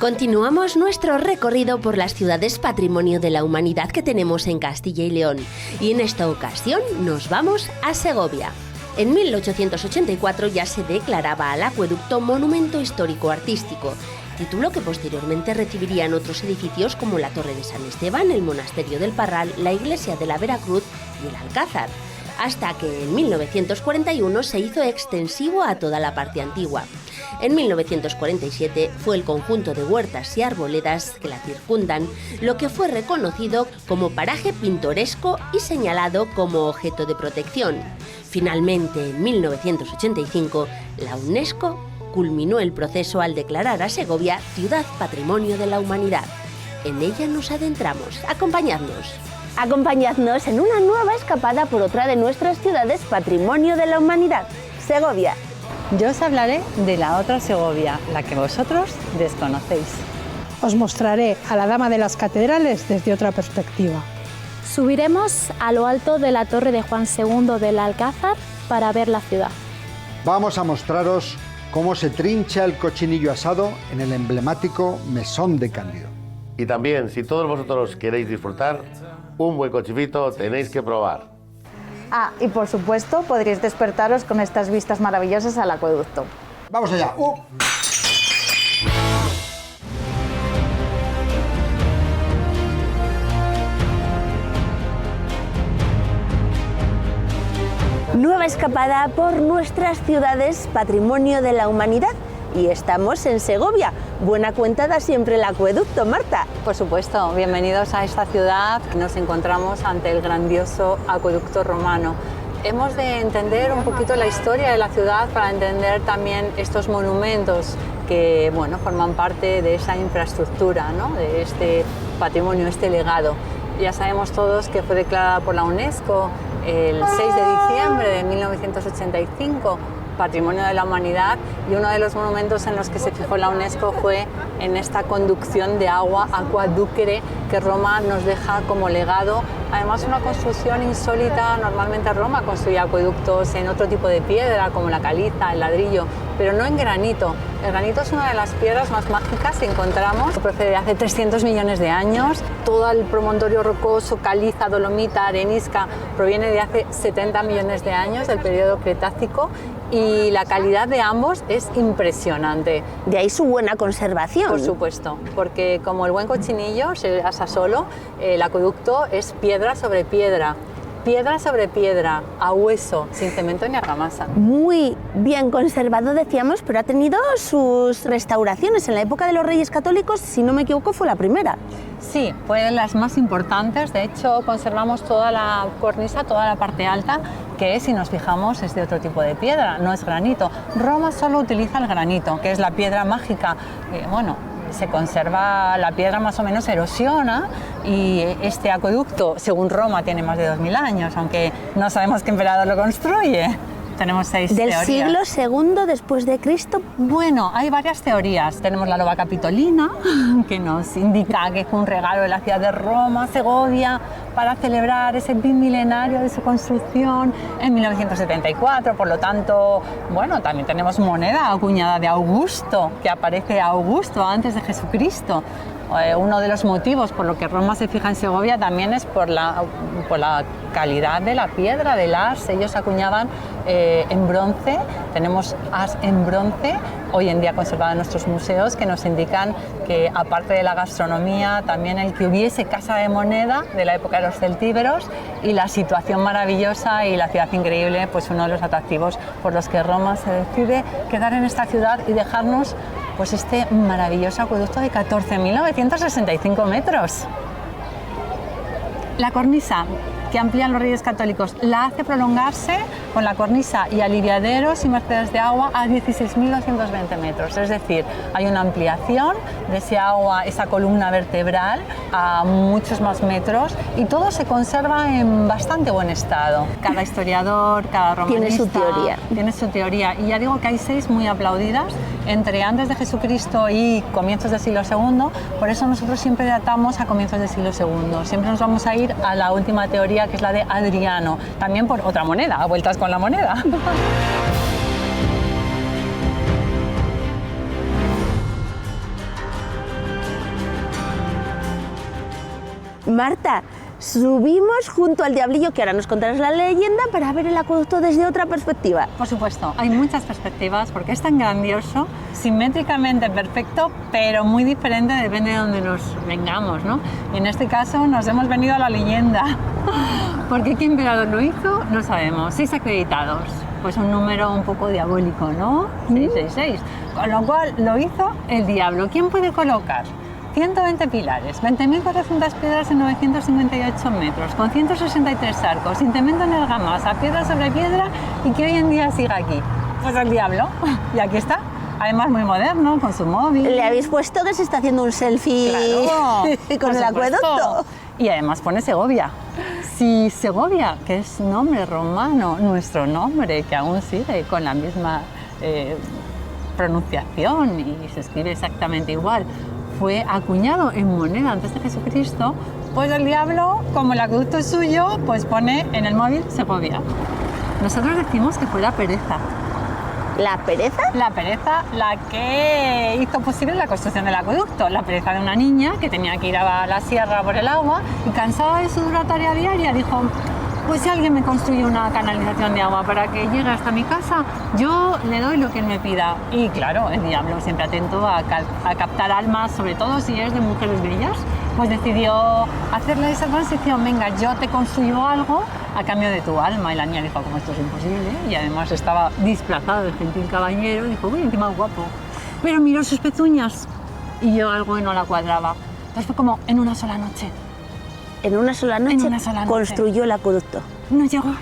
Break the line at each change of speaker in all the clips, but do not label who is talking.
Continuamos nuestro recorrido por las ciudades Patrimonio de la Humanidad que tenemos en Castilla y León. Y en esta ocasión nos vamos a Segovia. En 1884 ya se declaraba al acueducto Monumento Histórico Artístico, título que posteriormente recibirían otros edificios como la Torre de San Esteban, el Monasterio del Parral, la Iglesia de la Veracruz y el Alcázar, hasta que en 1941 se hizo extensivo a toda la parte antigua. En 1947 fue el conjunto de huertas y arboledas que la circundan lo que fue reconocido como paraje pintoresco y señalado como objeto de protección. Finalmente, en 1985, la UNESCO culminó el proceso al declarar a Segovia Ciudad Patrimonio de la Humanidad. En ella nos adentramos. Acompañadnos.
Acompañadnos en una nueva escapada por otra de nuestras ciudades Patrimonio de la Humanidad, Segovia.
Yo os hablaré de la otra Segovia, la que vosotros desconocéis.
Os mostraré a la Dama de las Catedrales desde otra perspectiva.
Subiremos a lo alto de la Torre de Juan II del Alcázar para ver la ciudad.
Vamos a mostraros cómo se trincha el cochinillo asado en el emblemático Mesón de Cándido.
Y también, si todos vosotros queréis disfrutar, un buen cochifito tenéis que probar.
Ah, y por supuesto podréis despertaros con estas vistas maravillosas al acueducto.
¡Vamos allá!
Nueva escapada por nuestras ciudades Patrimonio de la Humanidad. Y estamos en Segovia. Buena cuenta da siempre el acueducto, Marta.
Por supuesto, bienvenidos a esta ciudad. Nos encontramos ante el grandioso acueducto romano. Hemos de entender un poquito la historia de la ciudad para entender también estos monumentos que, bueno, forman parte de esa infraestructura, ¿no? De este patrimonio, este legado. Ya sabemos todos que fue declarada por la UNESCO el 6 de diciembre de 1985 Patrimonio de la Humanidad, y uno de los monumentos en los que se fijó la UNESCO fue en esta conducción de agua, Aquaducere, que Roma nos deja como legado. Además, una construcción insólita. Normalmente Roma construía acueductos en otro tipo de piedra, como la caliza, el ladrillo, pero no en granito. El granito es una de las piedras más mágicas que encontramos. Procede de hace 300 millones de años. Todo el promontorio rocoso, caliza, dolomita, arenisca, proviene de hace 70 millones de años, del periodo Cretácico, y la calidad de ambos es impresionante.
De ahí su buena conservación.
Por supuesto, porque como el buen cochinillo se asa solo, el acueducto es piedra sobre piedra sobre piedra, a hueso, sin cemento ni argamasa.
Muy bien conservado, decíamos, pero ha tenido sus restauraciones. En la época de los Reyes Católicos, si no me equivoco, fue la primera.
Sí, fue de las más importantes. De hecho, conservamos toda la cornisa, toda la parte alta, que si nos fijamos es de otro tipo de piedra, no es granito. Roma solo utiliza el granito, que es la piedra mágica. Se conserva la piedra, más o menos erosiona, y este acueducto, según Roma, tiene más de 2000 años, aunque no sabemos qué emperador lo construye. Tenemos 6 teorías.
¿Del siglo II después de Cristo?
Bueno, hay varias teorías. Tenemos la loba capitolina, que nos indica que fue un regalo de la ciudad de Roma, Segovia, para celebrar ese bimilenario de su construcción en 1974. Por lo tanto, bueno, también tenemos moneda acuñada de Augusto, que aparece Augusto antes de Jesucristo. Uno de los motivos por lo que Roma se fija en Segovia también es por la calidad de la piedra, del as. Ellos acuñaban en bronce. Tenemos as en bronce, hoy en día conservada en nuestros museos, que nos indican que, aparte de la gastronomía, también el que hubiese casa de moneda de la época de los celtíberos, y la situación maravillosa y la ciudad increíble, pues uno de los atractivos por los que Roma se decide quedar en esta ciudad y dejarnos pues este maravilloso acueducto de 14.965 metros. La cornisa que amplían los Reyes Católicos la hace prolongarse con la cornisa y aliviaderos y mercedes de agua a 16.220 metros. Es decir, hay una ampliación de ese agua, esa columna vertebral, a muchos más metros, y todo se conserva en bastante buen estado. Cada historiador, cada romanista tiene su teoría. Y ya digo que hay 6 muy aplaudidas, entre antes de Jesucristo y comienzos del siglo II. Por eso nosotros siempre datamos a comienzos del siglo II. Siempre nos vamos a ir a la última teoría, que es la de Adriano, también por otra moneda, a vueltas con la moneda.
Marta, subimos junto al Diablillo, que ahora nos contarás la leyenda, para ver el acueducto desde otra perspectiva.
Por supuesto, hay muchas perspectivas porque es tan grandioso, simétricamente perfecto, pero muy diferente depende de donde nos vengamos, ¿no? Y en este caso nos hemos venido a la leyenda. ¿Por qué emperador lo hizo? No sabemos. 6 acreditados, pues un número un poco diabólico, ¿no? 666. Con lo cual lo hizo el diablo. ¿Quién puede colocar 120 pilares, 20.400 piedras en 958 metros, con 163 arcos, sin cemento en argamasa, piedra sobre piedra, y que hoy en día siga aquí? Pues el diablo. Y aquí está. Además muy moderno, con su móvil.
¿Le habéis puesto que se está haciendo un selfie con el acueducto?
Y además pone Segovia. Si Segovia, que es nombre romano, nuestro nombre, que aún sigue con la misma pronunciación y se escribe exactamente igual, fue acuñado en moneda antes de Jesucristo, pues el diablo, como el acueducto es suyo, pues pone en el móvil Segovia. Nosotros decimos que fue la pereza.
¿La pereza?
La pereza, la que hizo posible la construcción del acueducto. La pereza de una niña que tenía que ir a la sierra por el agua y cansada de su dura tarea diaria dijo: pues si alguien me construye una canalización de agua para que llegue hasta mi casa, yo le doy lo que él me pida. Y claro, el diablo, siempre atento a captar almas, sobre todo si es de mujeres bellas, pues decidió hacerle esa transición. Venga, yo te construyo algo a cambio de tu alma. Y la niña dijo: como esto es imposible, y además estaba disfrazado de gentil caballero, dijo: uy, encima guapo. Pero miró sus pezuñas y yo algo no la cuadraba. Entonces fue como en una sola noche.
En una sola noche, construyó el acueducto.
No llegó,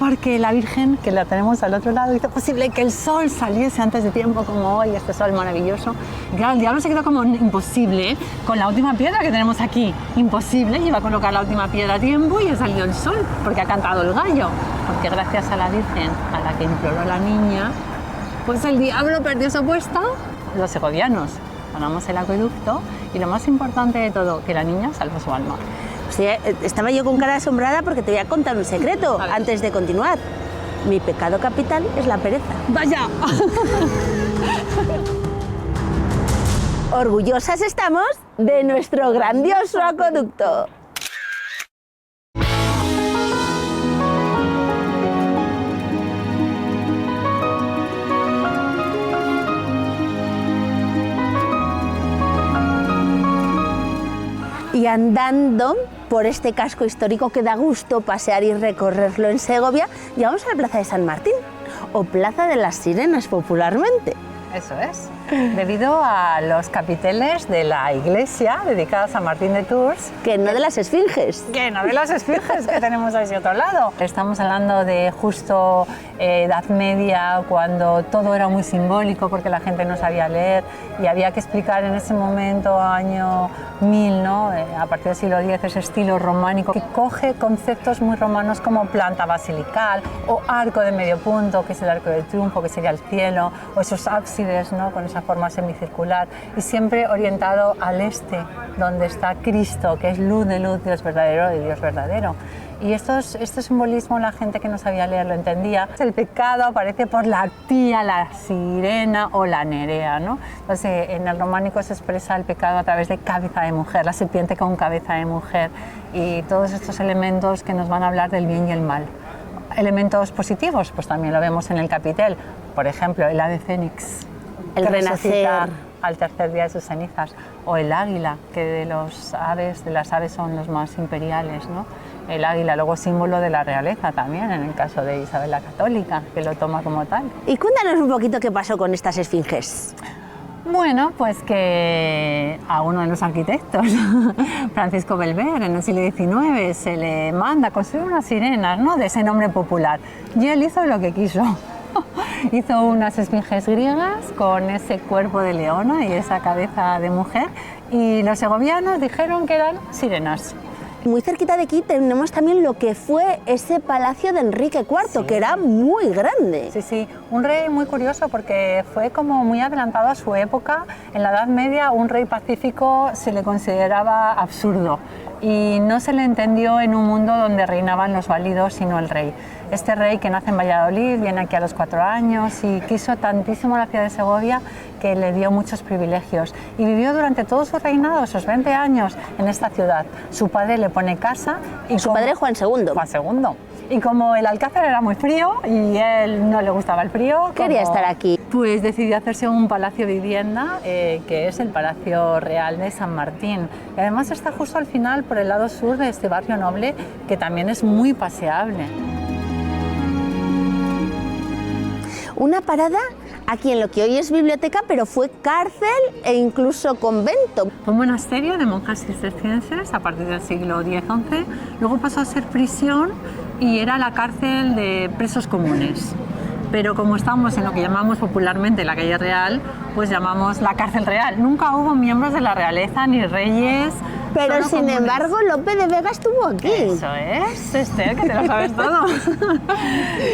porque la Virgen, que la tenemos al otro lado, hizo posible que el sol saliese antes de tiempo, como hoy, este sol maravilloso. Y claro, el diablo se quedó como imposible, con la última piedra que tenemos aquí, imposible, y iba a colocar la última piedra a tiempo y ha salido el sol, porque ha cantado el gallo. Porque gracias a la Virgen, a la que imploró la niña, pues el diablo perdió su apuesta. Los segovianos ganamos el acueducto, y lo más importante de todo, que la niña salvó su alma.
O sea, estaba yo con cara asombrada porque te voy a contar un secreto antes de continuar. Mi pecado capital es la pereza.
¡Vaya!
Orgullosas estamos de nuestro grandioso acueducto. Y andando por este casco histórico que da gusto pasear y recorrerlo en Segovia, llegamos a la Plaza de San Martín, o Plaza de las Sirenas popularmente.
Eso es. Debido a los capiteles de la iglesia dedicada a San Martín de Tours.
Que no de las esfinges.
Que no de las esfinges que tenemos a ese otro lado. Estamos hablando de justo Edad Media, cuando todo era muy simbólico porque la gente no sabía leer y había que explicar en ese momento, año 1000, ¿no? A partir del siglo X, ese estilo románico que coge conceptos muy romanos como planta basilical o arco de medio punto, que es el arco del triunfo, que sería el cielo, o esos ábsides, ¿no? Con esa forma semicircular, y siempre orientado al este, donde está Cristo, que es luz de luz, Dios verdadero de Dios verdadero. Y este simbolismo la gente que no sabía leer lo entendía. El pecado aparece por la tía, la sirena o la nerea, ¿no? Entonces, en el románico se expresa el pecado a través de cabeza de mujer, la serpiente con cabeza de mujer, y todos estos elementos que nos van a hablar del bien y el mal. Elementos positivos, pues también lo vemos en el capitel, por ejemplo, el ave fénix,
el renacer
al tercer día de sus cenizas, o el águila, que de las aves son los más imperiales, ¿no? El águila, luego símbolo de la realeza también, en el caso de Isabel la Católica, que lo toma como tal.
Y cuéntanos un poquito qué pasó con estas esfinges.
Bueno, pues que a uno de los arquitectos, Francisco Belver, en el siglo XIX, se le manda construir unas sirenas, ¿no?, de ese nombre popular. Y él hizo lo que quiso. Hizo unas esfinges griegas con ese cuerpo de leona y esa cabeza de mujer, y los segovianos dijeron que eran sirenas.
Muy cerquita de aquí tenemos también lo que fue ese palacio de Enrique IV, sí, que era muy grande.
Sí, sí, un rey muy curioso porque fue como muy adelantado a su época. En la Edad Media un rey pacífico se le consideraba absurdo. y no se le entendió en un mundo donde reinaban los válidos sino el rey. Este rey que nace en Valladolid, viene aquí a los 4 años y quiso tantísimo la ciudad de Segovia que le dio muchos privilegios y vivió durante todo su reinado, esos 20 años, en esta ciudad. Su padre le pone casa. Y
su padre Juan II.
Juan II. Y como el Alcázar era muy frío y él no le gustaba el frío,
quería estar aquí.
Pues decidió hacerse un palacio vivienda, que es el Palacio Real de San Martín. Y además está justo al final, por el lado sur de este barrio noble, que también es muy paseable.
Una parada aquí en lo que hoy es biblioteca, pero fue cárcel e incluso convento.
Fue un monasterio de monjas cistercienses a partir del siglo X-XI, luego pasó a ser prisión y era la cárcel de presos comunes. Pero como estamos en lo que llamamos popularmente la calle real, pues llamamos la cárcel real. Nunca hubo miembros de la realeza ni reyes.
Pero sin embargo, Lope de Vega estuvo aquí.
Eso es, Esther, que te lo sabes todo.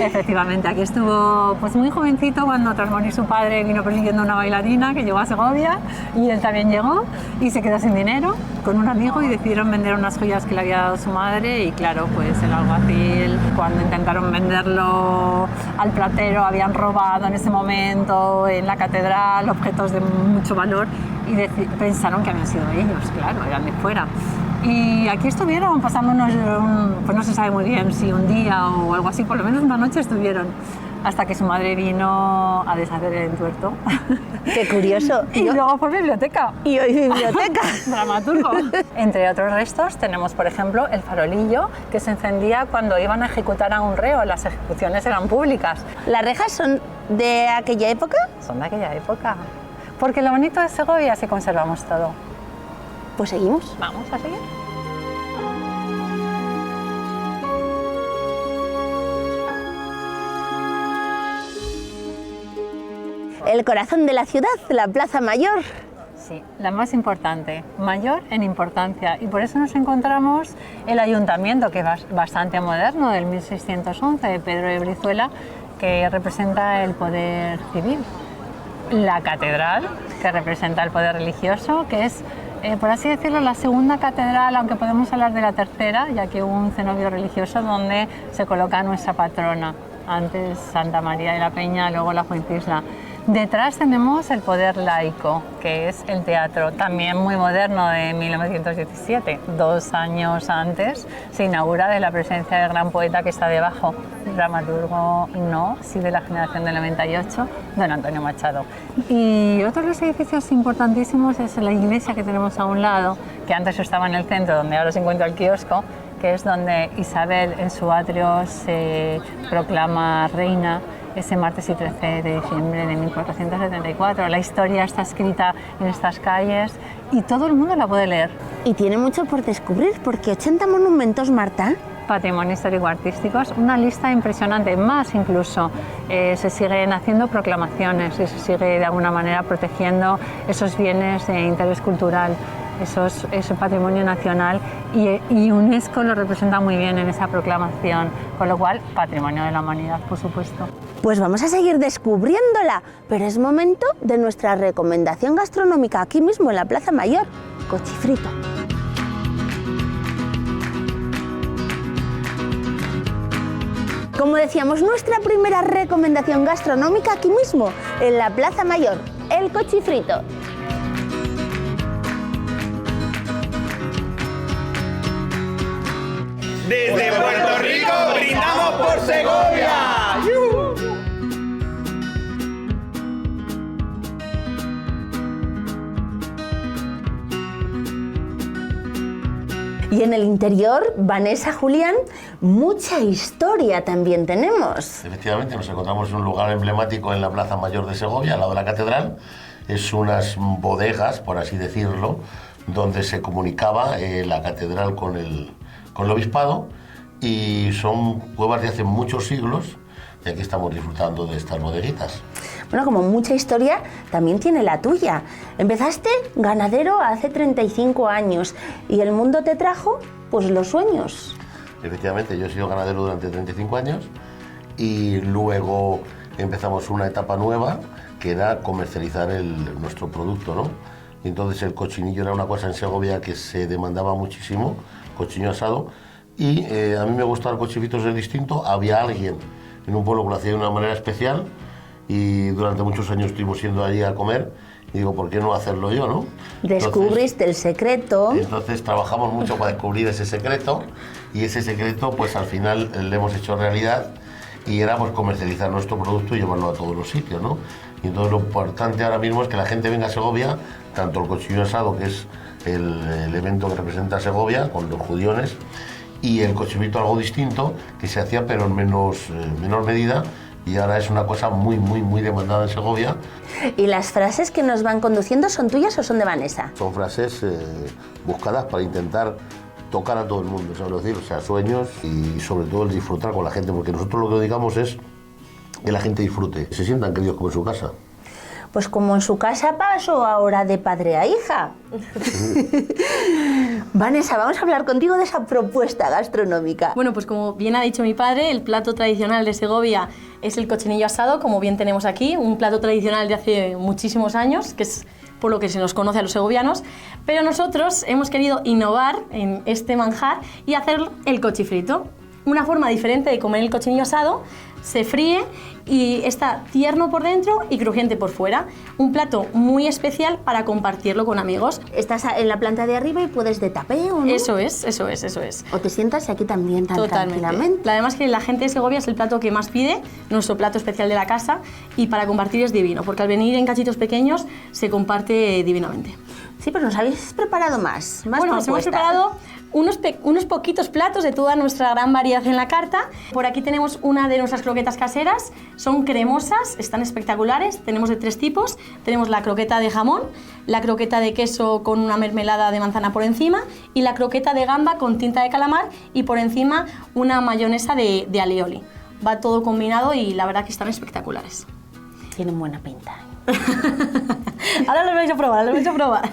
Efectivamente, aquí estuvo pues muy jovencito cuando tras morir su padre vino persiguiendo a una bailarina que llegó a Segovia y él también llegó y se quedó sin dinero con un amigo y decidieron vender unas joyas que le había dado su madre y claro, pues el alguacil, cuando intentaron venderlo al platero, habían robado en ese momento en la catedral objetos de mucho valor y pensaron que habían sido ellos, claro, eran de fuera. Y aquí estuvieron pasándonos, pues no se sabe muy bien si un día o algo así, por lo menos una noche estuvieron, hasta que su madre vino a deshacer el entuerto.
¡Qué curioso!
Y luego fue biblioteca.
Y hoy biblioteca.
Dramaturgo. Entre otros restos tenemos, por ejemplo, el farolillo que se encendía cuando iban a ejecutar a un reo, las ejecuciones eran públicas.
¿Las rejas son de aquella época?
Son de aquella época. Porque lo bonito de Segovia es que conservamos todo.
Pues seguimos.
Vamos a seguir.
El corazón de la ciudad, la Plaza Mayor.
Sí, la más importante, mayor en importancia. Y por eso nos encontramos el ayuntamiento, que es bastante moderno, del 1611, de Pedro de Brizuela, que representa el poder civil. La catedral, que representa el poder religioso, que es, por así decirlo, la segunda catedral, aunque podemos hablar de la tercera, ya que hubo un cenobio religioso donde se coloca nuestra patrona, antes Santa María de la Peña, luego la Fuencisla. Detrás tenemos el poder laico, que es el teatro, también muy moderno, de 1917. 2 años antes se inaugura de la presencia del gran poeta que está debajo, dramaturgo no, sí de la generación del 98, don Antonio Machado. Y otro de los edificios importantísimos es la iglesia que tenemos a un lado, que antes estaba en el centro, donde ahora se encuentra el kiosco, que es donde Isabel en su atrio se proclama reina ese martes y 13 de diciembre de 1474. La historia está escrita en estas calles y todo el mundo la puede leer.
Y tiene mucho por descubrir, porque 80 monumentos, Marta.
Patrimonio histórico-artísticos, una lista impresionante, más incluso. Se siguen haciendo proclamaciones y se sigue de alguna manera protegiendo esos bienes de interés cultural, ese patrimonio nacional, y UNESCO lo representa muy bien en esa proclamación, con lo cual patrimonio de la humanidad, por supuesto.
Pues vamos a seguir descubriéndola, pero es momento de nuestra recomendación gastronómica aquí mismo en la Plaza Mayor, cochifrito. Como decíamos, nuestra primera recomendación gastronómica aquí mismo, en la Plaza Mayor, el cochifrito.
Desde Puerto Rico brindamos por Segovia.
Y en el interior, Vanessa, Julián, mucha historia también tenemos.
Efectivamente, nos encontramos en un lugar emblemático en la Plaza Mayor de Segovia, al lado de la catedral. Es unas bodegas, por así decirlo, donde se comunicaba la catedral con el obispado, y son cuevas de hace muchos siglos, y aquí estamos disfrutando de estas bodeguitas.
Bueno, como mucha historia, también tiene la tuya. Empezaste ganadero hace 35 años y el mundo te trajo, pues, los sueños.
Efectivamente, yo he sido ganadero durante 35 años y luego empezamos una etapa nueva, que era comercializar nuestro producto, ¿no? Entonces el cochinillo era una cosa en Segovia que se demandaba muchísimo, cochinillo asado, y a mí me gustaba el cochifrito ser distinto. Había alguien en un pueblo que lo hacía de una manera especial y durante muchos años estuvimos yendo allí a comer y digo, ¿por qué no hacerlo yo, no?
Descubriste el secreto.
Entonces trabajamos mucho para descubrir ese secreto y ese secreto pues al final le hemos hecho realidad y era pues comercializar nuestro producto y llevarlo a todos los sitios, ¿no? Y entonces lo importante ahora mismo es que la gente venga a Segovia, tanto el cochinillo asado, que es el evento que representa a Segovia, con los judiones, y el cochifrito algo distinto, que se hacía pero en menor medida, y ahora es una cosa muy demandada en Segovia.
¿Y las frases que nos van conduciendo son tuyas o son de Vanessa?
Son frases buscadas para intentar tocar a todo el mundo, ¿sabes decir? O sea, sueños y sobre todo el disfrutar con la gente, porque nosotros lo que dedicamos es que la gente disfrute, se sientan queridos como en su casa.
Pues como en su casa paso ahora de padre a hija. Vanessa, vamos a hablar contigo de esa propuesta gastronómica.
Bueno, pues como bien ha dicho mi padre, el plato tradicional de Segovia es el cochinillo asado, como bien tenemos aquí, un plato tradicional de hace muchísimos años, que es por lo que se nos conoce a los segovianos, pero nosotros hemos querido innovar en este manjar y hacer el cochifrito. Una forma diferente de comer el cochinillo asado, se fríe y está tierno por dentro y crujiente por fuera. Un plato muy especial para compartirlo con amigos.
Estás en la planta de arriba y puedes de tapeo, ¿no?
Eso es.
O te sientas aquí también tan tranquilamente.
Además que la gente de Segovia es el plato que más pide, nuestro plato especial de la casa, y para compartir es divino, porque al venir en cachitos pequeños se comparte divinamente.
Sí, pero nos habéis preparado más
bueno, nos hemos preparado unos poquitos platos de toda nuestra gran variedad en la carta. Por aquí tenemos una de nuestras croquetas caseras, son cremosas, están espectaculares, tenemos de 3 tipos. Tenemos la croqueta de jamón, la croqueta de queso con una mermelada de manzana por encima y la croqueta de gamba con tinta de calamar y por encima una mayonesa de alioli. Va todo combinado y la verdad que están espectaculares.
Tienen buena pinta.
Ahora los vais a probar,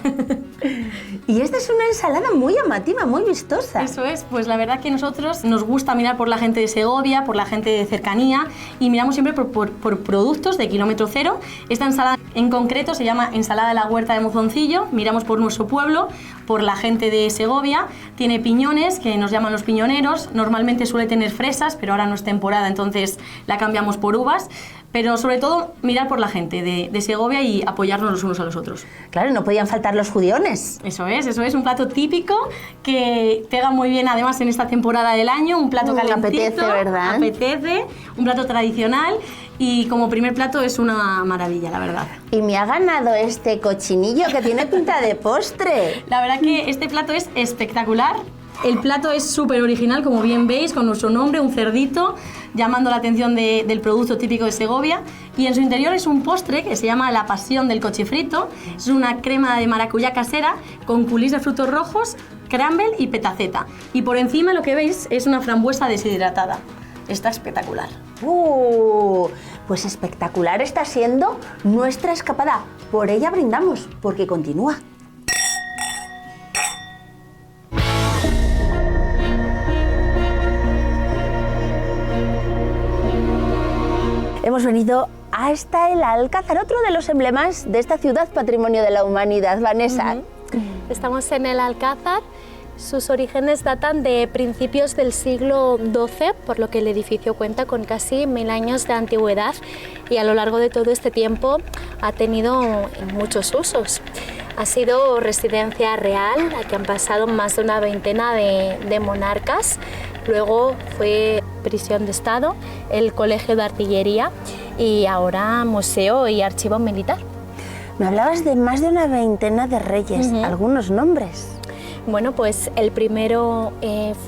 Y esta es una ensalada muy llamativa, muy vistosa.
Eso es, pues la verdad que nosotros nos gusta mirar por la gente de Segovia, por la gente de cercanía y miramos siempre por productos de kilómetro cero. Esta ensalada en concreto se llama ensalada de la huerta de Mozoncillo, miramos por nuestro pueblo, por la gente de Segovia. Tiene piñones, que nos llaman los piñoneros, normalmente suele tener fresas, pero ahora no es temporada, entonces la cambiamos por uvas. Pero sobre todo mirar por la gente de Segovia y apoyarnos los unos a los otros.
Claro, no podían faltar los judiones.
Eso es un plato típico que pega muy bien además en esta temporada del año, un plato calentito.
Apetece, ¿verdad?
Apetece, un plato tradicional y como primer plato es una maravilla, la verdad.
Y me ha ganado este cochinillo que tiene pinta de postre.
La verdad que este plato es espectacular. El plato es súper original, como bien veis, con nuestro nombre, un cerdito, llamando la atención del producto típico de Segovia. Y en su interior es un postre que se llama la pasión del cochifrito. Es una crema de maracuyá casera con culís de frutos rojos, crumble y petaceta. Y por encima lo que veis es una frambuesa deshidratada. Está espectacular.
Pues espectacular está siendo nuestra escapada. Por ella brindamos, porque continúa. Hemos venido hasta el Alcázar, otro de los emblemas de esta ciudad patrimonio de la humanidad. Vanessa.
Estamos en el Alcázar. Sus orígenes datan de principios del siglo XII, por lo que el edificio cuenta con casi 1000 años de antigüedad y a lo largo de todo este tiempo ha tenido muchos usos. Ha sido residencia real, aquí han pasado más de una veintena de monarcas. Luego fue prisión de Estado, el Colegio de Artillería y ahora museo y archivo militar.
Me hablabas de más de una veintena de reyes, ¿algunos nombres?
Bueno, pues el primero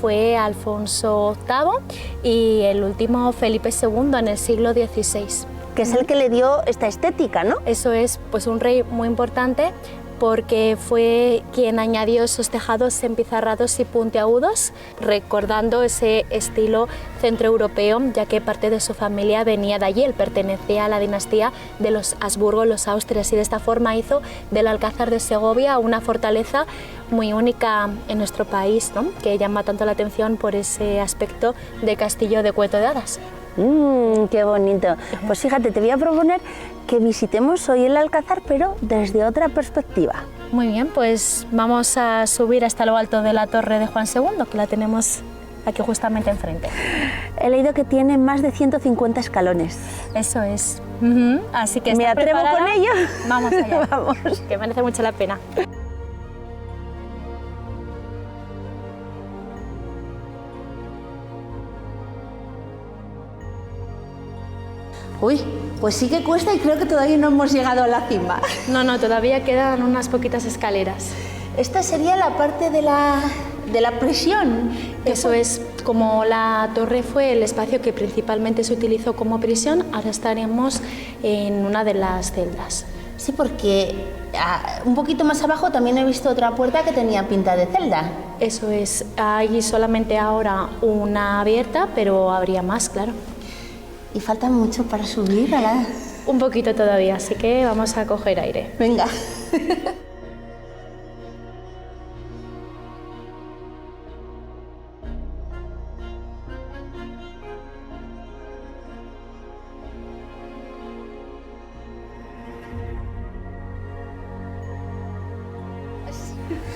fue Alfonso VIII y el último Felipe II en el siglo XVI.
Que es el que le dio esta estética, ¿no?
Eso es, pues un rey muy importante porque fue quien añadió esos tejados empizarrados y puntiagudos, recordando ese estilo centroeuropeo, ya que parte de su familia venía de allí, él pertenecía a la dinastía de los Habsburgo, los Austrias, y de esta forma hizo del Alcázar de Segovia una fortaleza muy única en nuestro país, ¿no? Que llama tanto la atención por ese aspecto de castillo de cuento de hadas.
¡Qué bonito! Pues fíjate, te voy a proponer que visitemos hoy el Alcázar, pero desde otra perspectiva.
Muy bien, pues vamos a subir hasta lo alto de la torre de Juan II, que la tenemos aquí justamente enfrente.
He leído que tiene más de 150 escalones.
Eso es. Así que
¿me atrevo con ello?
Vamos allá.
Vamos.
Que merece mucho la pena.
Uy, pues sí que cuesta y creo que todavía no hemos llegado a la cima.
No, todavía quedan unas poquitas escaleras.
Esta sería la parte de la prisión.
Eso es, como la torre fue el espacio que principalmente se utilizó como prisión, ahora estaremos en una de las celdas.
Sí, porque un poquito más abajo también he visto otra puerta que tenía pinta de celda.
Eso es, hay solamente ahora una abierta, pero habría más, claro.
¿Y falta mucho para subir a la...?
Un poquito todavía, así que vamos a coger aire.
Venga.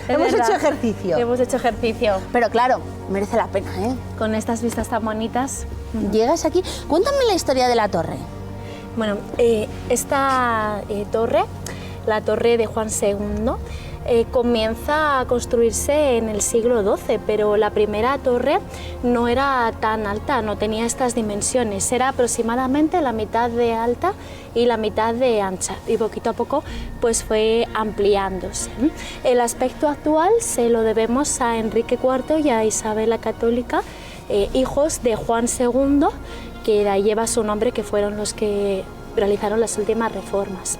Hemos hecho ejercicio.
Hemos hecho ejercicio.
Pero claro, merece la pena, ¿eh?
Con estas vistas tan bonitas.
Llegas aquí. Cuéntame la historia de la torre.
Bueno, esta torre, la torre de Juan II, comienza a construirse en el siglo XII, pero la primera torre no era tan alta, no tenía estas dimensiones, era aproximadamente la mitad de alta y la mitad de ancha, y poquito a poco pues fue ampliándose. El aspecto actual se lo debemos a Enrique IV y a Isabel la Católica, hijos de Juan II, que de ahí lleva su nombre, que fueron los que realizaron las últimas reformas.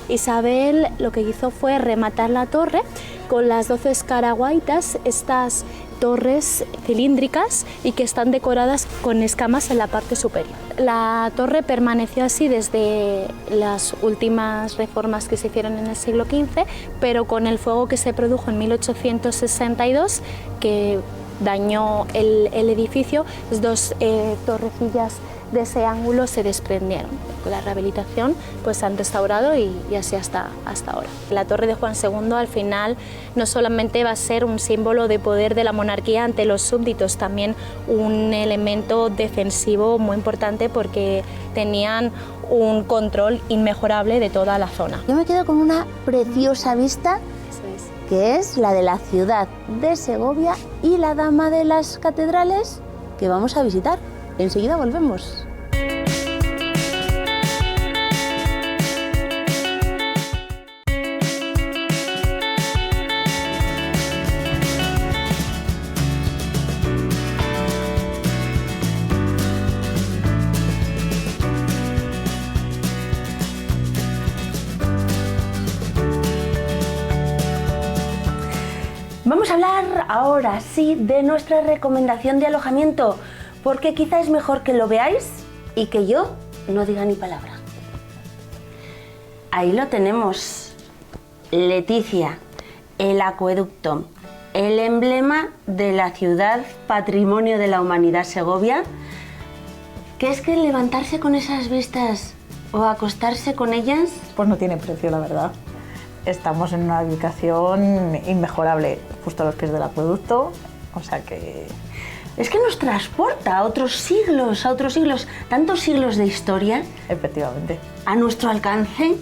Isabel lo que hizo fue rematar la torre con las 12 escaraguaitas, estas torres cilíndricas y que están decoradas con escamas en la parte superior. La torre permaneció así desde las últimas reformas que se hicieron en el siglo XV, pero con el fuego que se produjo en 1862, que dañó el edificio, las dos torrecillas de ese ángulo se desprendieron. Con la rehabilitación pues se han restaurado y así hasta ahora. La torre de Juan II al final no solamente va a ser un símbolo de poder de la monarquía ante los súbditos, también un elemento defensivo muy importante porque tenían un control inmejorable de toda la zona.
Yo me quedo con una preciosa vista, que es la de la ciudad de Segovia y la Dama de las Catedrales, que vamos a visitar. Enseguida volvemos. Vamos a hablar ahora sí de nuestra recomendación de alojamiento, porque quizá es mejor que lo veáis y que yo no diga ni palabra. Ahí lo tenemos, Leticia, el acueducto, el emblema de la ciudad, patrimonio de la humanidad Segovia. ¿Qué es que levantarse con esas vistas o acostarse con ellas?
Pues no tiene precio, la verdad. Estamos en una ubicación inmejorable, justo a los pies del acueducto, o sea que...
Es que nos transporta a otros siglos, tantos siglos de historia.
Efectivamente.
A nuestro alcance.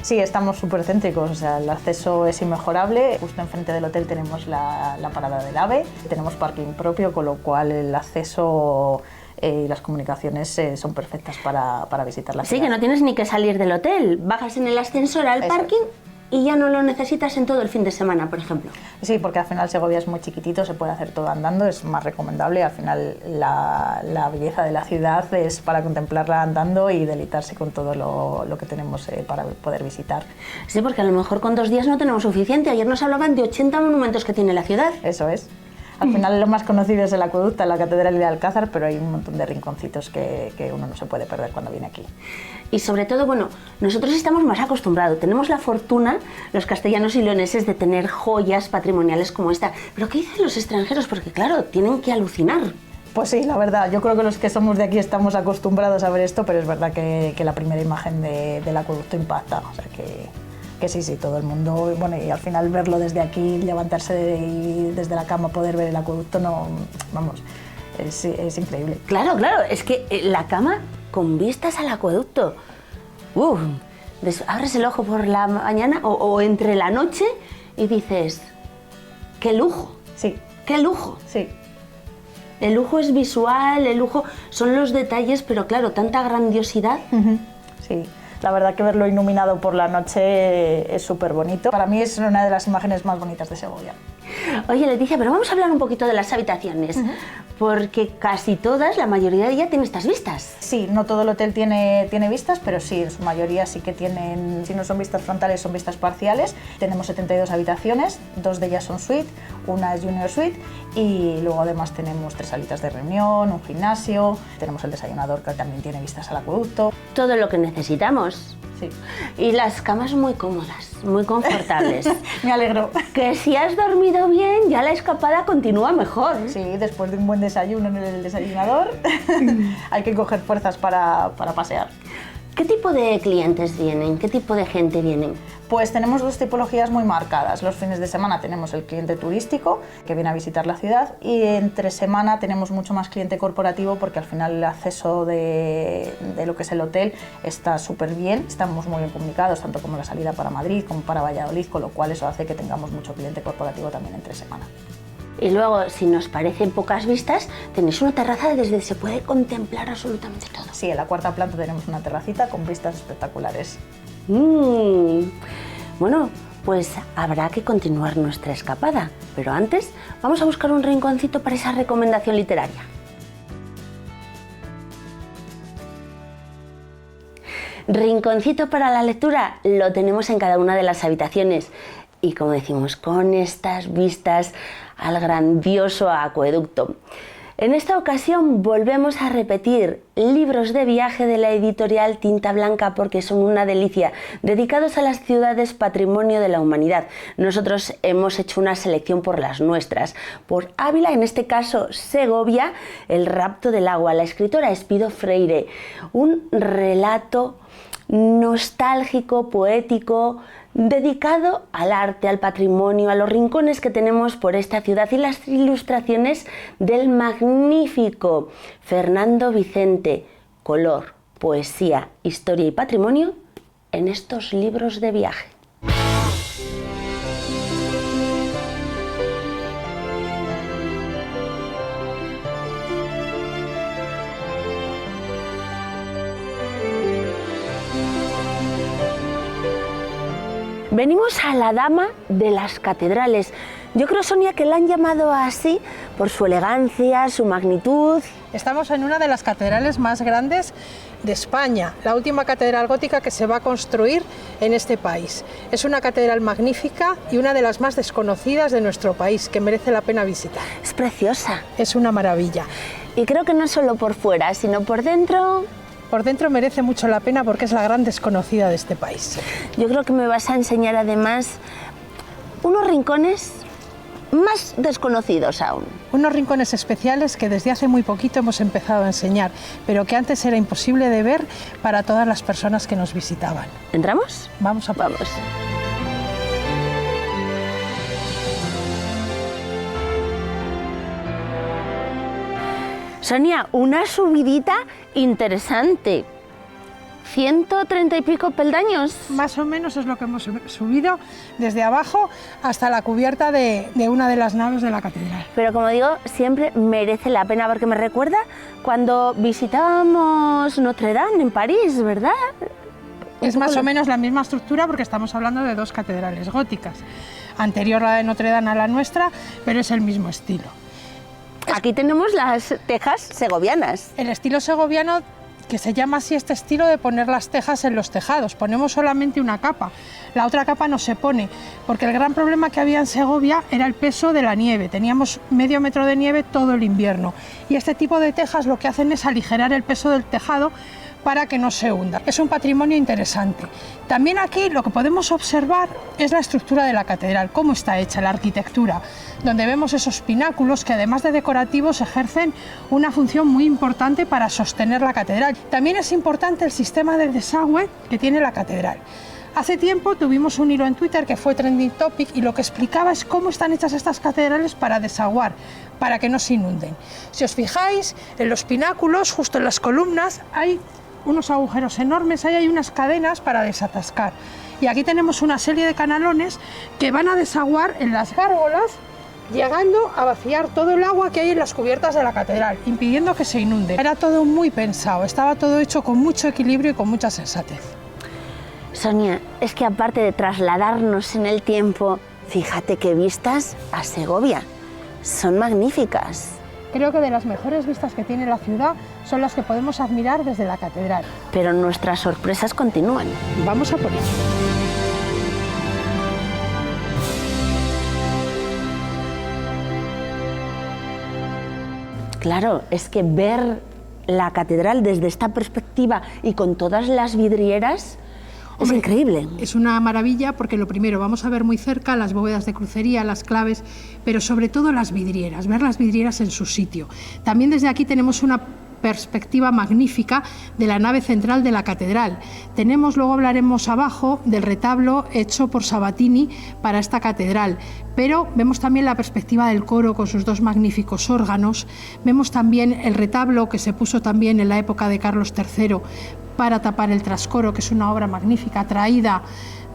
Sí, estamos súper céntricos, o sea, el acceso es inmejorable. Justo enfrente del hotel tenemos la parada del AVE, tenemos parking propio, con lo cual el acceso y las comunicaciones son perfectas para visitar la ciudad.
Sí, que no tienes ni que salir del hotel, bajas en el ascensor al parking y ya no lo necesitas en todo el fin de semana, por ejemplo.
Sí, porque al final Segovia es muy chiquitito, se puede hacer todo andando, es más recomendable. Al final la belleza de la ciudad es para contemplarla andando y deleitarse con todo lo que tenemos para poder visitar.
Sí, porque a lo mejor con 2 días no tenemos suficiente. Ayer nos hablaban de 80 monumentos que tiene la ciudad.
Eso es. Al final lo más conocido es el acueducto, la catedral y el alcázar, pero hay un montón de rinconcitos que uno no se puede perder cuando viene aquí.
Y sobre todo, bueno, nosotros estamos más acostumbrados, tenemos la fortuna, los castellanos y leoneses, de tener joyas patrimoniales como esta. Pero ¿qué dicen los extranjeros? Porque claro, tienen que alucinar.
Pues sí, la verdad, yo creo que los que somos de aquí estamos acostumbrados a ver esto, pero es verdad que la primera imagen del acueducto impacta, o sea que que sí, todo el mundo, bueno, y al final verlo desde aquí, levantarse desde la cama, poder ver el acueducto, no, vamos, es increíble.
Claro, es que la cama con vistas al acueducto. Abres el ojo por la mañana o entre la noche y dices, ¡qué lujo!
Sí.
¡Qué lujo!
Sí.
El lujo es visual, el lujo son los detalles, pero claro, tanta grandiosidad.
Sí, la verdad que verlo iluminado por la noche es súper bonito. Para mí es una de las imágenes más bonitas de Segovia.
Oye, Leticia, pero vamos a hablar un poquito de las habitaciones, porque casi todas, la mayoría de ellas tienen estas vistas.
Sí, no todo el hotel tiene vistas, pero sí, en su mayoría sí que tienen, si no son vistas frontales, son vistas parciales. Tenemos 72 habitaciones, 2 de ellas son suite, una es junior suite, y luego además tenemos 3 salitas de reunión, un gimnasio, tenemos el desayunador que también tiene vistas al acueducto.
Todo lo que necesitamos.
Sí.
Y las camas muy cómodas, muy confortables.
Me alegro.
Que si has dormido bien, ya la escapada continúa mejor.
Sí, después de un buen desayuno en el desayunador, hay que coger fuerzas para pasear.
¿Qué tipo de clientes vienen? ¿Qué tipo de gente vienen?
Pues tenemos 2 tipologías muy marcadas. Los fines de semana tenemos el cliente turístico, que viene a visitar la ciudad, y entre semana tenemos mucho más cliente corporativo, porque al final el acceso de lo que es el hotel está súper bien, estamos muy bien comunicados, tanto como la salida para Madrid como para Valladolid, con lo cual eso hace que tengamos mucho cliente corporativo también entre semana.
Y luego, si nos parecen pocas vistas, tenéis una terraza desde donde se puede contemplar absolutamente todo.
Sí, en la 4ª planta tenemos una terracita con vistas espectaculares.
Bueno, pues habrá que continuar nuestra escapada, pero antes vamos a buscar un rinconcito para esa recomendación literaria. Rinconcito para la lectura lo tenemos en cada una de las habitaciones y, como decimos, con estas vistas al grandioso acueducto. En esta ocasión volvemos a repetir libros de viaje de la editorial Tinta Blanca, porque son una delicia, dedicados a las ciudades Patrimonio de la Humanidad. Nosotros hemos hecho una selección por las nuestras, por Ávila, en este caso Segovia, El rapto del agua. La escritora Espido Freire, un relato nostálgico, poético, dedicado al arte, al patrimonio, a los rincones que tenemos por esta ciudad, y las ilustraciones del magnífico Fernando Vicente. Color, poesía, historia y patrimonio en estos libros de viaje. Venimos a la Dama de las Catedrales. Yo creo, Sonia, que la han llamado así por su elegancia, su magnitud.
Estamos en una de las catedrales más grandes de España, la última catedral gótica que se va a construir en este país. Es una catedral magnífica y una de las más desconocidas de nuestro país, que merece la pena visitar.
Es preciosa.
Es una maravilla.
Y creo que no solo por fuera, sino por dentro.
Por dentro merece mucho la pena porque es la gran desconocida de este país.
Yo creo que me vas a enseñar además unos rincones más desconocidos aún.
Unos rincones especiales que desde hace muy poquito hemos empezado a enseñar, pero que antes era imposible de ver para todas las personas que nos visitaban.
¿Entramos?
Vamos.
Sonia, una subidita interesante. 130 y pico peldaños.
Más o menos es lo que hemos subido desde abajo hasta la cubierta de una de las naves de la catedral.
Pero como digo, siempre merece la pena, porque me recuerda cuando visitábamos Notre Dame en París, ¿verdad?
Es más o menos la misma estructura, porque estamos hablando de 2 catedrales góticas. Anterior la de Notre Dame a la nuestra, pero es el mismo estilo.
Aquí tenemos las tejas segovianas.
El estilo segoviano, que se llama así este estilo de poner las tejas en los tejados. Ponemos solamente una capa, la otra capa no se pone, porque el gran problema que había en Segovia era el peso de la nieve. Teníamos medio metro de nieve todo el invierno, y este tipo de tejas lo que hacen es aligerar el peso del tejado para que no se hunda. Es un patrimonio interesante. También aquí lo que podemos observar es la estructura de la catedral, cómo está hecha, la arquitectura, donde vemos esos pináculos que, además de decorativos, ejercen una función muy importante para sostener la catedral. También es importante el sistema de desagüe que tiene la catedral. Hace tiempo tuvimos un hilo en Twitter que fue trending topic y lo que explicaba es cómo están hechas estas catedrales para desaguar, para que no se inunden. Si os fijáis, en los pináculos, justo en las columnas, hay unos agujeros enormes, ahí hay unas cadenas para desatascar. Y aquí tenemos una serie de canalones que van a desaguar en las gárgolas, llegando a vaciar todo el agua que hay en las cubiertas de la catedral, impidiendo que se inunde. Era todo muy pensado, estaba todo hecho con mucho equilibrio y con mucha sensatez.
Sonia, es que aparte de trasladarnos en el tiempo, fíjate qué vistas a Segovia. Son magníficas.
Creo que de las mejores vistas que tiene la ciudad son las que podemos admirar desde la catedral.
Pero nuestras sorpresas continúan.
Vamos a por ello.
Claro, es que ver la catedral desde esta perspectiva y con todas las vidrieras es increíble.
Es una maravilla porque lo primero, vamos a ver muy cerca las bóvedas de crucería, las claves, pero sobre todo las vidrieras, ver las vidrieras en su sitio. También desde aquí tenemos una perspectiva magnífica de la nave central de la catedral. Tenemos, luego hablaremos abajo del retablo hecho por Sabatini para esta catedral, pero vemos también la perspectiva del coro con sus dos magníficos órganos, vemos también el retablo que se puso también en la época de Carlos III para tapar el trascoro, que es una obra magnífica traída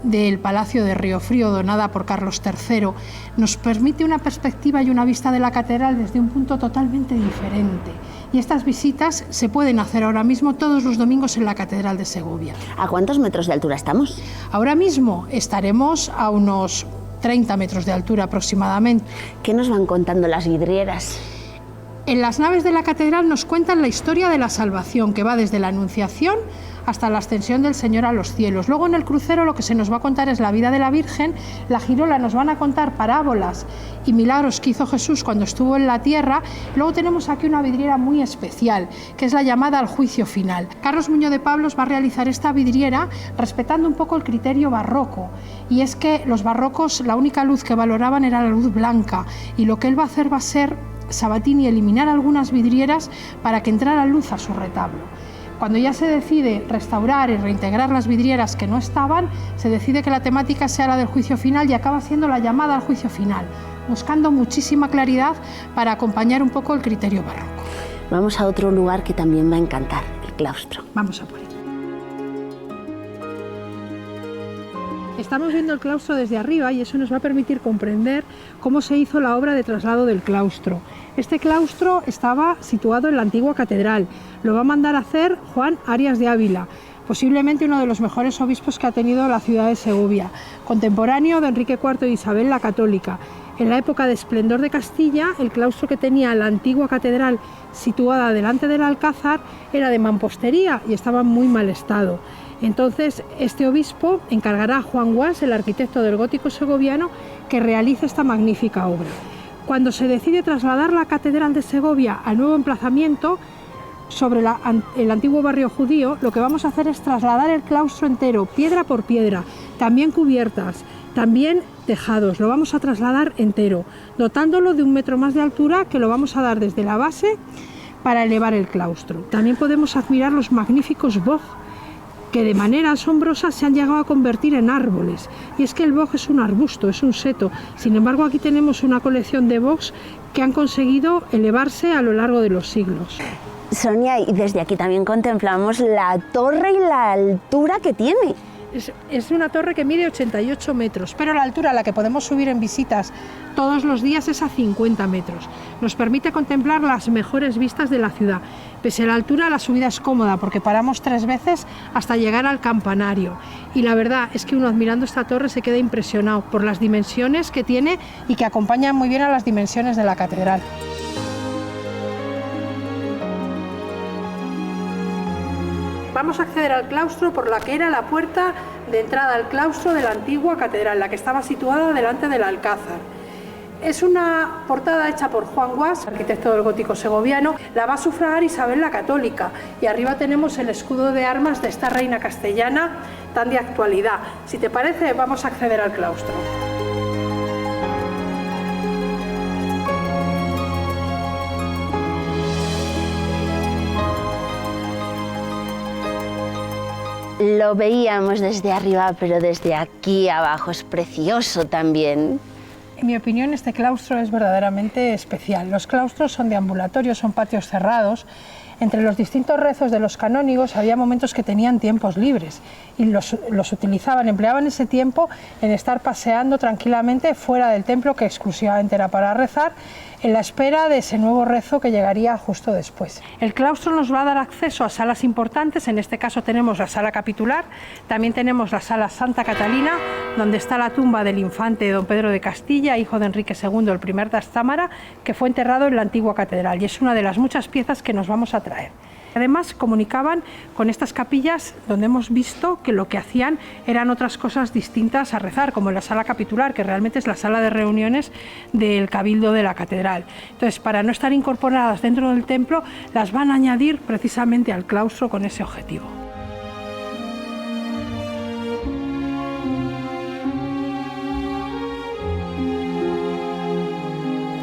del Palacio de Riofrío, donada por Carlos III, nos permite una perspectiva y una vista de la catedral desde un punto totalmente diferente. Y estas visitas se pueden hacer ahora mismo todos los domingos en la Catedral de Segovia.
¿A cuántos metros de altura estamos?
Ahora mismo estaremos a unos 30 metros de altura aproximadamente.
¿Qué nos van contando las vidrieras?
En las naves de la catedral nos cuentan la historia de la salvación, que va desde la Anunciación hasta la ascensión del Señor a los cielos. Luego en el crucero lo que se nos va a contar es la vida de la Virgen, la girola nos van a contar parábolas y milagros que hizo Jesús cuando estuvo en la tierra. Luego tenemos aquí una vidriera muy especial, que es la llamada al juicio final. Carlos Muñoz de Pablos va a realizar esta vidriera respetando un poco el criterio barroco, y es que los barrocos la única luz que valoraban era la luz blanca, y lo que él va a hacer va a ser, Sabatini, eliminar algunas vidrieras para que entrara luz a su retablo. Cuando ya se decide restaurar y reintegrar las vidrieras que no estaban, se decide que la temática sea la del juicio final y acaba siendo la llamada al juicio final, buscando muchísima claridad para acompañar un poco el criterio barroco.
Vamos a otro lugar que también va a encantar, el claustro.
Vamos a por ello. Estamos viendo el claustro desde arriba y eso nos va a permitir comprender cómo se hizo la obra de traslado del claustro. Este claustro estaba situado en la antigua catedral. Lo va a mandar a hacer Juan Arias de Ávila, posiblemente uno de los mejores obispos que ha tenido la ciudad de Segovia, contemporáneo de Enrique IV e Isabel la Católica. En la época de esplendor de Castilla, el claustro que tenía la antigua catedral situada delante del alcázar era de mampostería y estaba en muy mal estado. Entonces, este obispo encargará a Juan Guas, el arquitecto del gótico segoviano, que realice esta magnífica obra. Cuando se decide trasladar la catedral de Segovia al nuevo emplazamiento, sobre el antiguo barrio judío, lo que vamos a hacer es trasladar el claustro entero, piedra por piedra, también cubiertas, también tejados, lo vamos a trasladar entero, dotándolo de 1 metro más de altura, que lo vamos a dar desde la base para elevar el claustro. También podemos admirar los magníficos boj, que de manera asombrosa se han llegado a convertir en árboles. Y es que el boj es un arbusto, es un seto. Sin embargo, aquí tenemos una colección de bogs que han conseguido elevarse a lo largo de los siglos.
Sonia, y desde aquí también contemplamos la torre y la altura que tiene.
Es una torre que mide 88 metros, pero la altura a la que podemos subir en visitas todos los días es a 50 metros. Nos permite contemplar las mejores vistas de la ciudad. Pese a la altura, la subida es cómoda porque paramos 3 veces hasta llegar al campanario. Y la verdad es que uno admirando esta torre se queda impresionado por las dimensiones que tiene y que acompañan muy bien a las dimensiones de la catedral. Vamos a acceder al claustro por la que era la puerta de entrada al claustro de la antigua catedral, la que estaba situada delante del alcázar. Es una portada hecha por Juan Guas, arquitecto del gótico segoviano. La va a sufragar Isabel la Católica y arriba tenemos el escudo de armas de esta reina castellana tan de actualidad. Si te parece, vamos a acceder al claustro.
Lo veíamos desde arriba, pero desde aquí abajo es precioso también.
En mi opinión, este claustro es verdaderamente especial. Los claustros son deambulatorios, son patios cerrados. Entre los distintos rezos de los canónigos había momentos que tenían tiempos libres y los utilizaban, empleaban ese tiempo en estar paseando tranquilamente fuera del templo, que exclusivamente era para rezar, en la espera de ese nuevo rezo que llegaría justo después. El claustro nos va a dar acceso a salas importantes, en este caso tenemos la sala capitular, también tenemos la sala Santa Catalina, donde está la tumba del infante don Pedro de Castilla, hijo de Enrique II, el primer Trastámara, que fue enterrado en la antigua catedral, y es una de las muchas piezas que nos vamos a traer. Además, comunicaban con estas capillas donde hemos visto que lo que hacían eran otras cosas distintas a rezar, como en la sala capitular, que realmente es la sala de reuniones del cabildo de la catedral. Entonces, para no estar incorporadas dentro del templo, las van a añadir precisamente al claustro con ese objetivo.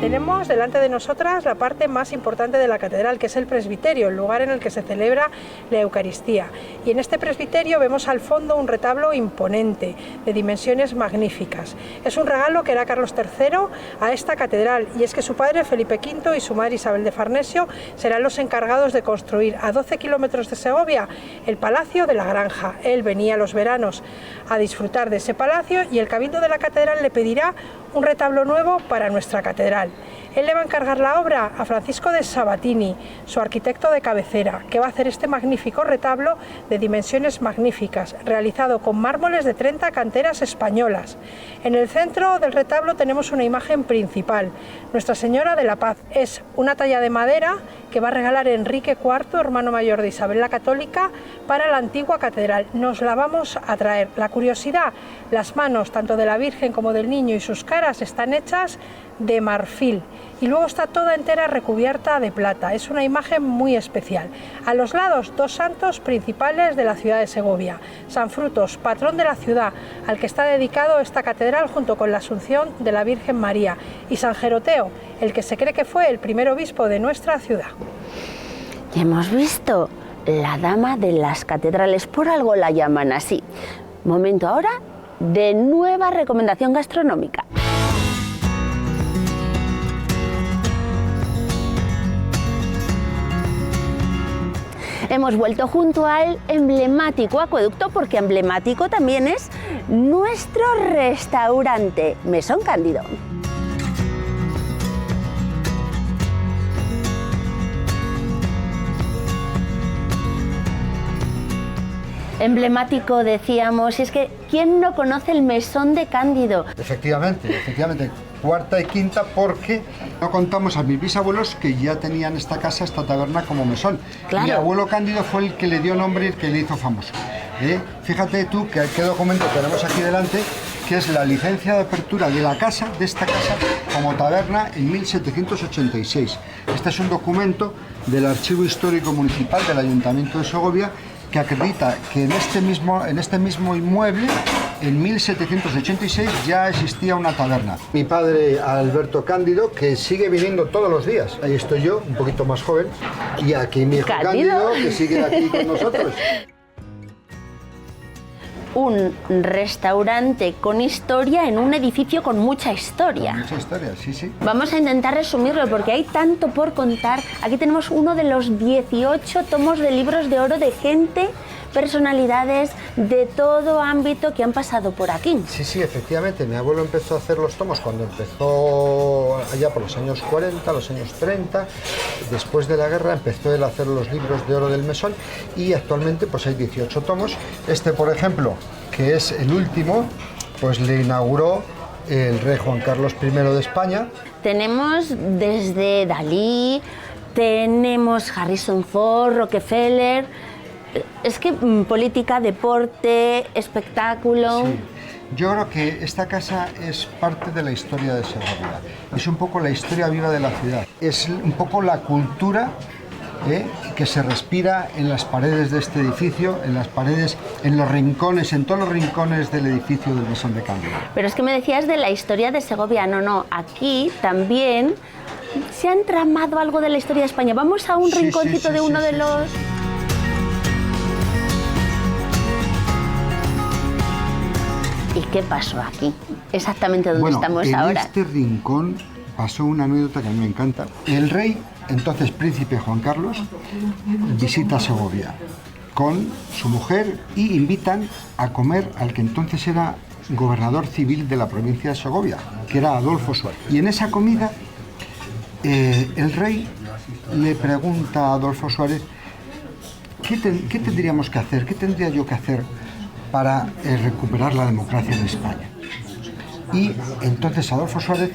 Tenemos delante de nosotras la parte más importante de la catedral, que es el presbiterio, el lugar en el que se celebra la Eucaristía. Y en este presbiterio vemos al fondo un retablo imponente, de dimensiones magníficas. Es un regalo que era Carlos III a esta catedral, y es que su padre Felipe V y su madre Isabel de Farnesio serán los encargados de construir a 12 kilómetros de Segovia el Palacio de la Granja. Él venía los veranos a disfrutar de ese palacio y el cabildo de la catedral le pedirá un retablo nuevo para nuestra catedral. Él le va a encargar la obra a Francisco de Sabatini, su arquitecto de cabecera, que va a hacer este magnífico retablo de dimensiones magníficas, realizado con mármoles de 30 canteras españolas. En el centro del retablo tenemos una imagen principal, Nuestra Señora de la Paz. Es una talla de madera que va a regalar Enrique IV, hermano mayor de Isabel la Católica, para la antigua catedral. Nos la vamos a traer. La curiosidad, las manos tanto de la Virgen como del Niño y sus caras están hechas de marfil y luego está toda entera recubierta de plata. Es una imagen muy especial. A los lados, dos santos principales de la ciudad de Segovia: San Frutos, patrón de la ciudad, al que está dedicado esta catedral junto con la Asunción de la Virgen María, y San Jeroteo, el que se cree que fue el primer obispo de nuestra ciudad.
Y hemos visto la dama de las catedrales, por algo la llaman así. Momento ahora de nueva recomendación gastronómica. Hemos vuelto junto al emblemático acueducto, porque emblemático también es nuestro restaurante, Mesón Cándido. Emblemático, decíamos, y es que ¿quién no conoce el Mesón de Cándido?
Efectivamente, cuarta y quinta, porque no contamos a mis bisabuelos que ya tenían esta casa, esta taberna como mesón.
Claro.
Mi abuelo Cándido fue el que le dio nombre y el que le hizo famoso. Fíjate tú qué documento tenemos aquí delante, que es la licencia de apertura de la casa, de esta casa, como taberna en 1786. Este es un documento del Archivo Histórico Municipal del Ayuntamiento de Segovia, que acredita que en este mismo inmueble, en 1786, ya existía una taberna. Mi padre, Alberto Cándido, que sigue viniendo todos los días. Ahí estoy yo, un poquito más joven, y aquí mi hijo Cándido, que sigue aquí con nosotros.
Un restaurante con historia en un edificio con mucha historia.
Con mucha historia, sí.
Vamos a intentar resumirlo porque hay tanto por contar. Aquí tenemos uno de los 18 tomos de libros de oro de gente, personalidades de todo ámbito que han pasado por aquí.
Sí, efectivamente. Mi abuelo empezó a hacer los tomos cuando empezó allá por los años 40, los años 30. Después de la guerra empezó él a hacer los libros de oro del mesón y actualmente pues hay 18 tomos. Este, por ejemplo, que es el último, pues le inauguró el rey Juan Carlos I de España.
Tenemos desde Dalí, tenemos Harrison Ford, Rockefeller. Es que política, deporte, espectáculo.
Sí. Yo creo que esta casa es parte de la historia de Segovia. Es un poco la historia viva de la ciudad. Es un poco la cultura que se respira en las paredes de este edificio, en las paredes, en los rincones, en todos los rincones del edificio del Mesón de Cándido.
Pero es que me decías de la historia de Segovia. No, aquí también se ha entramado algo de la historia de España. Vamos a un rinconcito de uno de los... ¿Qué pasó aquí? Exactamente donde
Bueno,
estamos ahora.
En este rincón pasó una anécdota que a mí me encanta. El rey, entonces príncipe Juan Carlos, visita Segovia con su mujer y invitan a comer al que entonces era gobernador civil de la provincia de Segovia, que era Adolfo Suárez. Y en esa comida el rey le pregunta a Adolfo Suárez ¿qué tendríamos que hacer? ¿Qué tendría yo que hacer para recuperar la democracia en España? Y entonces Adolfo Suárez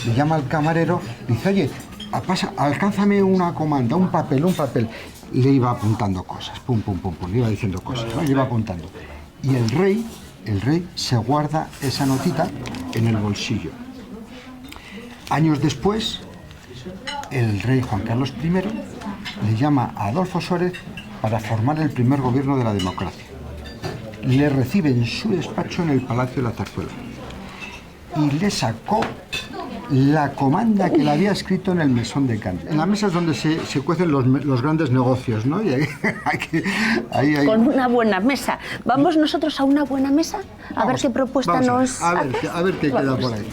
le llama al camarero y dice, oye, alcánzame una comanda, un papel. Le iba apuntando cosas, pum, le iba diciendo cosas, ¿no? Le iba apuntando. Y el rey se guarda esa notita en el bolsillo. Años después, el rey Juan Carlos I le llama a Adolfo Suárez para formar el primer gobierno de la democracia. Le recibe en su despacho en el Palacio de la Zarzuela y le sacó la comanda que le había escrito en el mesón de Cádiz. En la mesa es donde se cuecen los grandes negocios, ¿no? Y ahí.
Con una buena mesa. ¿Vamos nosotros a una buena mesa? A ver qué propuesta nos hace.
A ver qué queda por ahí.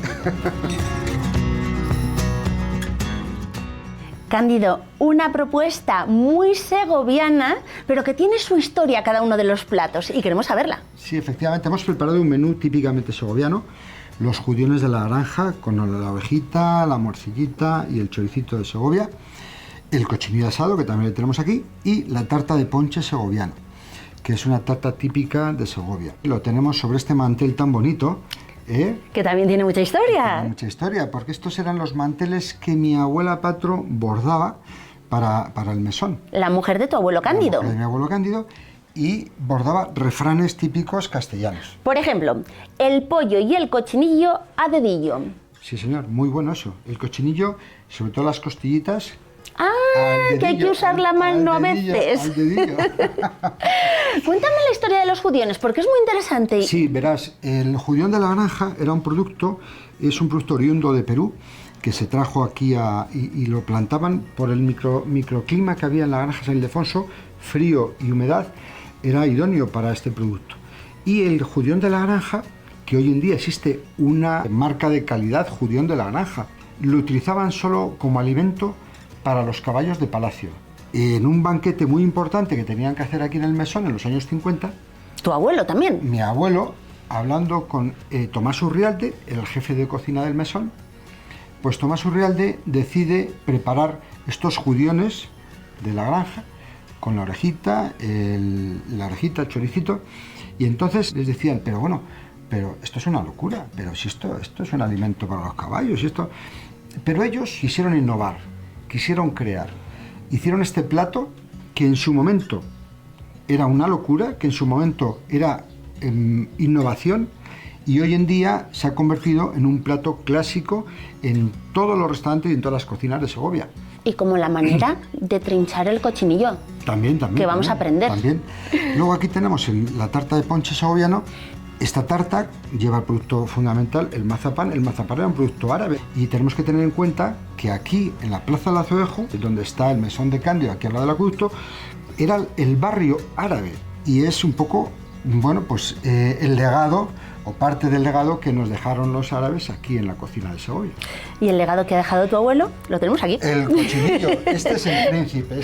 Cándido, una propuesta muy segoviana, pero que tiene su historia cada uno de los platos y queremos saberla.
Sí, efectivamente, hemos preparado un menú típicamente segoviano. Los judiones de la granja con la ovejita, la morcillita y el choricito de Segovia, el cochinillo asado, que también le tenemos aquí, y la tarta de ponche segoviano, que es una tarta típica de Segovia. Lo tenemos sobre este mantel tan bonito,
que también tiene mucha historia.
Tiene mucha historia, porque estos eran los manteles que mi abuela Patro bordaba para el mesón.
La mujer de tu abuelo Cándido.
La mujer de mi abuelo Cándido. Y bordaba refranes típicos castellanos.
Por ejemplo, el pollo y el cochinillo a dedillo.
Sí, señor, muy bueno eso. El cochinillo, sobre todo las costillitas.
Dedillo, que hay que usar la mano a veces.
Al dedillo.
Cuéntame la historia de los judiones, porque es muy interesante.
Sí, verás, el judión de la granja era un producto oriundo de Perú, que se trajo aquí y lo plantaban por el microclima que había en la granja San Ildefonso, frío y humedad. Era idóneo para este producto. Y el judión de la granja, que hoy en día existe una marca de calidad judión de la granja, lo utilizaban solo como alimento para los caballos de palacio. En un banquete muy importante que tenían que hacer aquí en el mesón en los años 50.
¿Tu abuelo también?
Mi abuelo, hablando con Tomás Urrialde, el jefe de cocina del mesón, pues Tomás Urrialde decide preparar estos judiones de la granja con la orejita, el choricito, y entonces les decían, pero esto es una locura, pero si esto es un alimento para los caballos, Pero ellos quisieron innovar, quisieron crear, hicieron este plato que en su momento era una locura, que en su momento era innovación, y hoy en día se ha convertido en un plato clásico en todos los restaurantes y en todas las cocinas de Segovia.
Y como la manera de trinchar el cochinillo.
También.
Que vamos a aprender.
También. Luego aquí tenemos la tarta de ponche segoviano. Esta tarta lleva el producto fundamental, el mazapán. El mazapán era un producto árabe. Y tenemos que tener en cuenta que aquí, en la Plaza del Azuejo, donde está el mesón de Cándido, aquí al lado del acueducto, era el barrio árabe. Y es un poco, el legado, o parte del legado que nos dejaron los árabes aquí en la cocina de Segovia.
¿Y el legado que ha dejado tu abuelo? Lo tenemos aquí.
El cochinillo, este es el príncipe.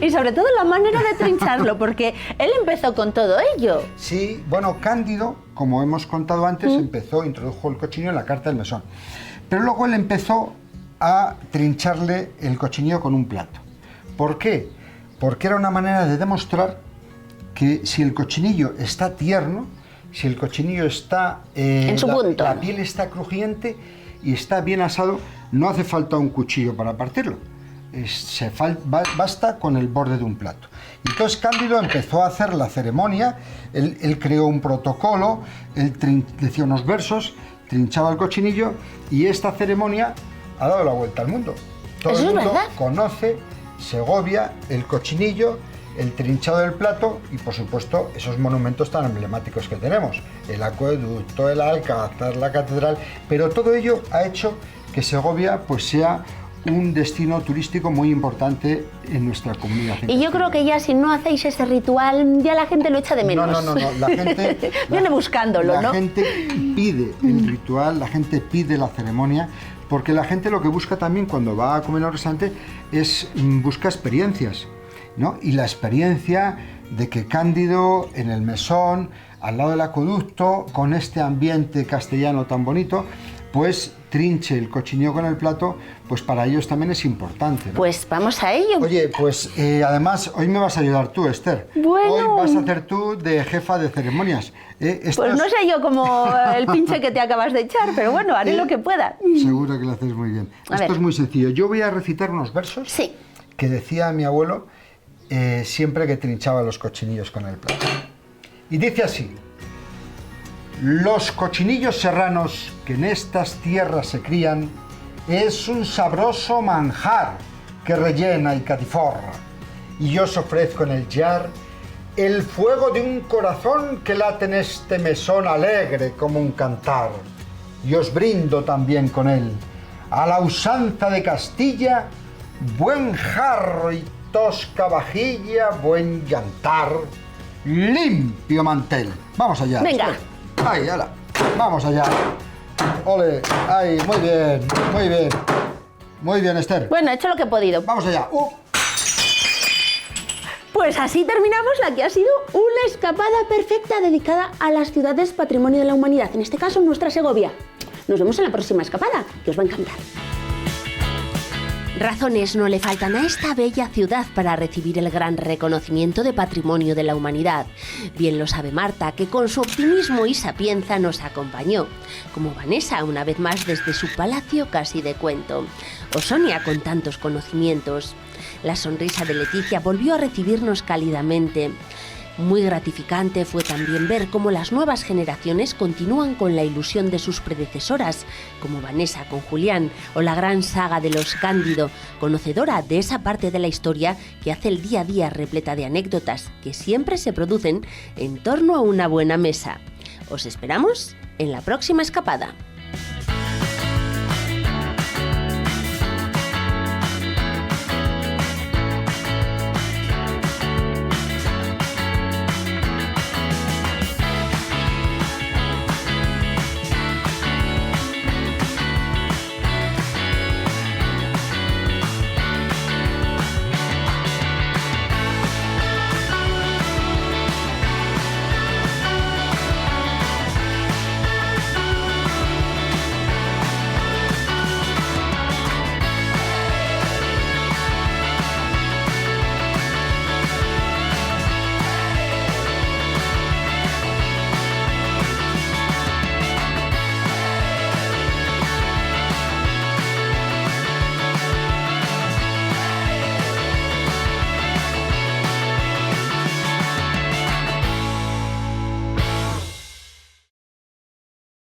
Y sobre todo la manera de trincharlo, porque él empezó con todo ello.
Sí, Cándido, como hemos contado antes, introdujo el cochinillo en la carta del mesón. Pero luego él empezó a trincharle el cochinillo con un plato. ¿Por qué? Porque era una manera de demostrar que si el cochinillo está tierno, si el cochinillo está
en su punto,
la piel está crujiente y está bien asado, no hace falta un cuchillo para partirlo. Basta con el borde de un plato. Y entonces Cándido empezó a hacer la ceremonia, él creó un protocolo, él decía unos versos, trinchaba el cochinillo, y esta ceremonia ha dado la vuelta al mundo. Todo el mundo conoce Segovia, el cochinillo, el trinchado del plato y, por supuesto, esos monumentos tan emblemáticos que tenemos, el acueducto, el alcázar, la catedral, pero todo ello ha hecho que Segovia sea un destino turístico muy importante en nuestra comunidad.
Y yo creo que ya si no hacéis ese ritual, ya la gente lo echa de menos.
No, la gente...
Viene buscándolo, ¿no?
La gente pide el ritual, la gente pide la ceremonia, porque la gente lo que busca también cuando va a comer a un restaurante busca experiencias, ¿no? Y la experiencia de que Cándido, en el mesón, al lado del acueducto, con este ambiente castellano tan bonito, pues trinche el cochinillo con el plato, pues para ellos también es importante, ¿no?
Pues vamos a ello.
Oye, pues además hoy me vas a ayudar tú, Esther.
Bueno.
Hoy vas a hacer tú de jefa de ceremonias.
Pues no sé yo como el pinche que te acabas de echar, pero bueno, haré lo que pueda.
Seguro que lo haces muy bien. Esto es muy sencillo. Yo voy a recitar unos versos que decía mi abuelo siempre que trinchaba los cochinillos con el plato. Y dice así: los cochinillos serranos que en estas tierras se crían es un sabroso manjar que rellena y catiforra. Y yo os ofrezco en el yar el fuego de un corazón que late en este mesón alegre como un cantar. Y os brindo también con él, a la usanza de Castilla, buen jarro y tosca vajilla, buen yantar, limpio mantel. Vamos allá.
Venga.
Ahí, ala. Vamos allá. Ole, ahí, muy bien, muy bien. Muy bien, Esther.
Bueno, he hecho lo que he podido.
Vamos allá.
Pues así terminamos la que ha sido una escapada perfecta dedicada a las ciudades Patrimonio de la Humanidad, en este caso nuestra Segovia. Nos vemos en la próxima escapada, que os va a encantar.
Razones no le faltan a esta bella ciudad para recibir el gran reconocimiento de Patrimonio de la Humanidad. Bien lo sabe Marta, que con su optimismo y sapienza nos acompañó, como Vanessa, una vez más desde su palacio casi de cuento, o Sonia con tantos conocimientos. La sonrisa de Leticia volvió a recibirnos cálidamente. Muy gratificante fue también ver cómo las nuevas generaciones continúan con la ilusión de sus predecesoras, como Vanessa con Julián, o la gran saga de los Cándido, conocedora de esa parte de la historia que hace el día a día repleta de anécdotas que siempre se producen en torno a una buena mesa. Os esperamos en la próxima escapada.